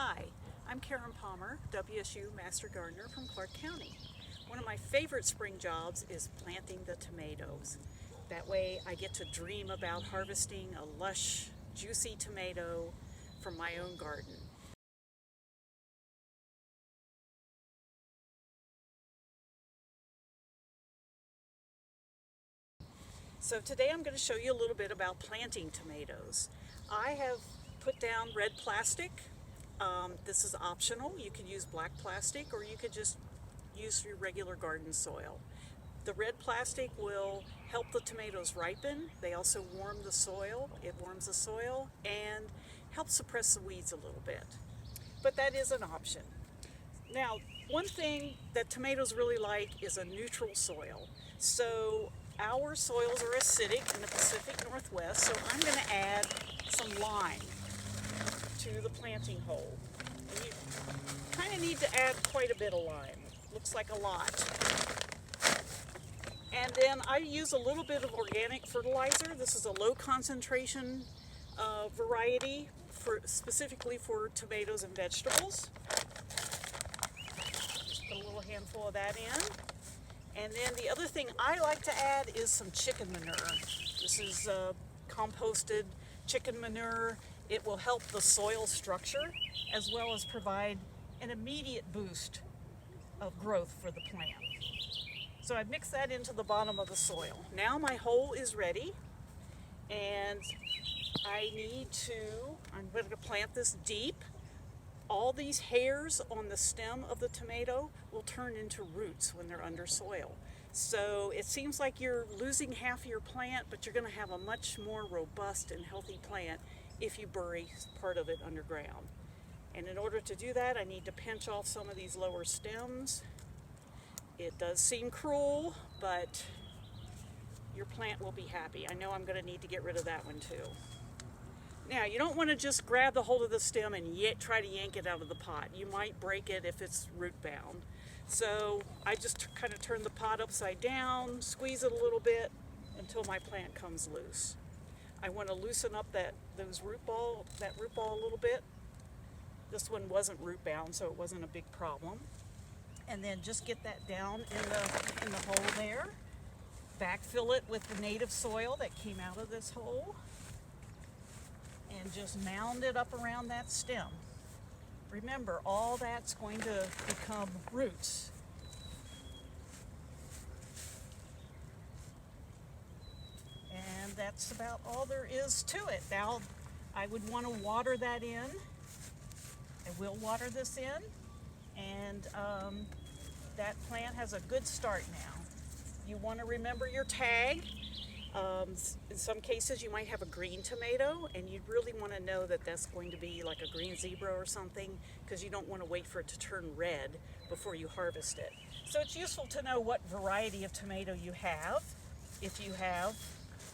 Hi, I'm Karen Palmer, WSU Master Gardener from Clark County. One of my favorite spring jobs is planting the tomatoes. That way I get to dream about harvesting a lush, juicy tomato from my own garden. So today I'm going to show you a little bit about planting tomatoes. I have put down red plastic. This is optional. You could use black plastic or you could just use your regular garden soil. The red plastic will help the tomatoes ripen. They also warm the soil. It warms the soil and helps suppress the weeds a little bit. But that is an option. Now, one thing that tomatoes really like is a neutral soil. So our soils are acidic in the Pacific Northwest, so I'm going to add some lime to the planting hole. And you kind of need to add quite a bit of lime. Looks like a lot. And then I use a little bit of organic fertilizer. This is a low concentration variety specifically for tomatoes and vegetables. Just put a little handful of that in. And then the other thing I like to add is some chicken manure. This is composted chicken manure. It will help the soil structure as well as provide an immediate boost of growth for the plant. So I mix that into the bottom of the soil. Now my hole is ready and I'm going to plant this deep. All these hairs on the stem of the tomato will turn into roots when they're under soil. So it seems like you're losing half of your plant, but you're going to have a much more robust and healthy plant if you bury part of it underground. And in order to do that, I need to pinch off some of these lower stems. It does seem cruel, but your plant will be happy. I know I'm going to need to get rid of that one too. Now, you don't want to just grab the hold of the stem and try to yank it out of the pot. You might break it if it's root bound. So I just kind of turn the pot upside down, squeeze it a little bit until my plant comes loose. I want to loosen up that root ball a little bit. This one wasn't root bound, so it wasn't a big problem. And then just get that down in the hole there. Backfill it with the native soil that came out of this hole. And just mound it up around that stem. Remember, all that's going to become roots. And that's about all there is to it. Now, I would want to water that in. I will water this in. And that plant has a good start now. You want to remember your tag. In some cases you might have a green tomato and you'd really want to know that that's going to be like a green zebra or something, because you don't want to wait for it to turn red before you harvest it. So it's useful to know what variety of tomato you have if you have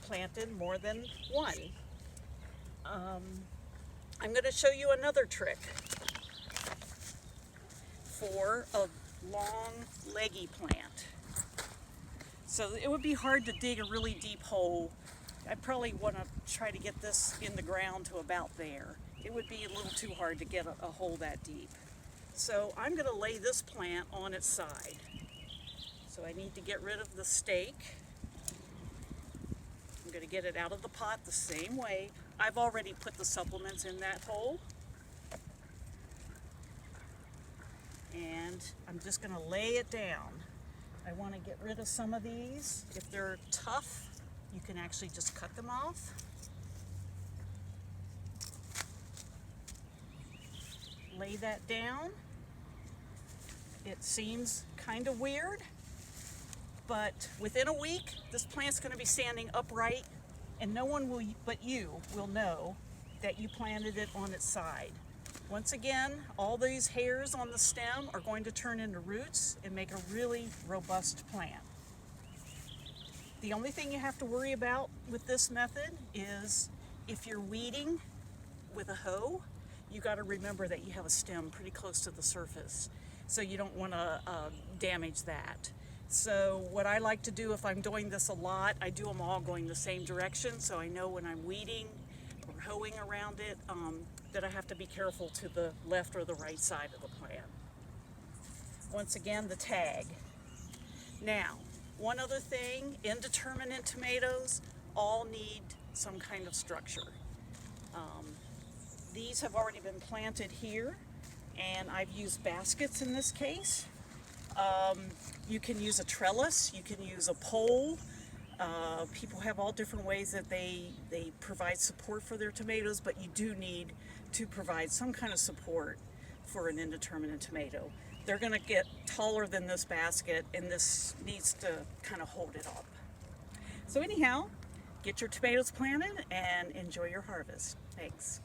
planted more than one. I'm going to show you another trick for a long leggy plant. So it would be hard to dig a really deep hole. I probably want to try to get this in the ground to about there. It would be a little too hard to get a hole that deep. So I'm going to lay this plant on its side. So I need to get rid of the stake. I'm going to get it out of the pot the same way. I've already put the supplements in that hole. And I'm just going to lay it down. I want to get rid of some of these. If they're tough, you can actually just cut them off. Lay that down. It seems kind of weird, but within a week, this plant's going to be standing upright, and no one but you will know that you planted it on its side. Once again, all these hairs on the stem are going to turn into roots and make a really robust plant. The only thing you have to worry about with this method is if you're weeding with a hoe, you got to remember that you have a stem pretty close to the surface, so you don't want to damage that. So what I like to do if I'm doing this a lot, I do them all going the same direction, so I know when I'm weeding or hoeing around it, that I have to be careful to the left or the right side of the plant. Once again, the tag. Now, one other thing, indeterminate tomatoes all need some kind of structure. These have already been planted here, and I've used baskets in this case. You can use a trellis, you can use a pole. People have all different ways that they provide support for their tomatoes, but you do need to provide some kind of support for an indeterminate tomato. They're going to get taller than this basket, and this needs to kind of hold it up. So anyhow, get your tomatoes planted and enjoy your harvest. Thanks.